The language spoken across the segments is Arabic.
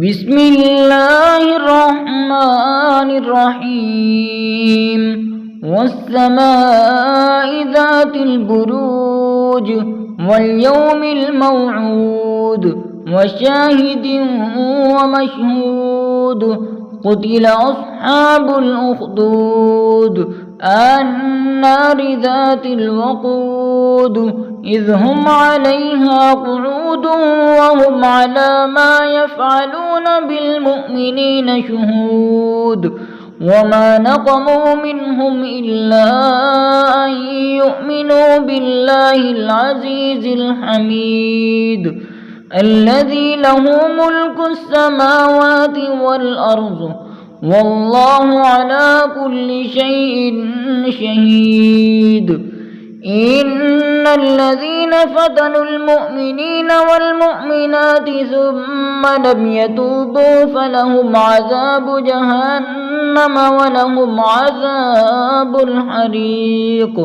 بسم الله الرحمن الرحيم والسماء ذات البروج واليوم الموعود وشاهد ومشهود قتل أصحاب الأخدود النار ذات الوقود إذ هم عليها قعود وهم على ما يفعلون بالمؤمنين شهود وما نقموا منهم إلا أن يؤمنوا بالله العزيز الحميد الذي له ملك السماوات والأرض والله على كل شيء شهيد إن الذين فتنوا المؤمنين والمؤمنات ثم لم يتوبوا فلهم عذاب جهنم ولهم عذاب الحريق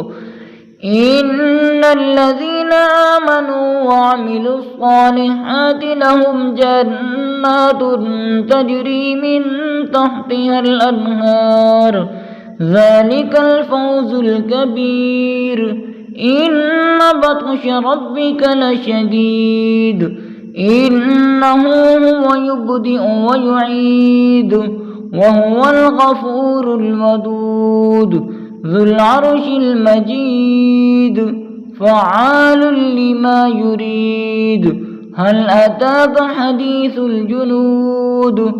إن الذين آمنوا وعملوا الصالحات لهم جنات تجري من تحتها الأنهار ذلك الفوز الكبير إن بطش ربك لشديد إنه هو يبدئ ويعيد وهو الغفور الودود ذو العرش المجيد فعال لما يريد هل أتاك حديث الجنود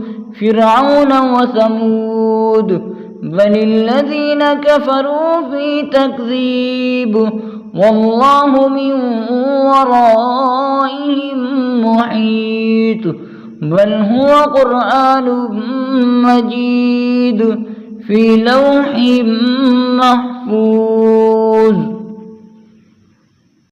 فرعون وثمود بل الذين كفروا في تكذيب والله من ورائهم محيط بل هو قرآن مجيد في لوح محفوظ.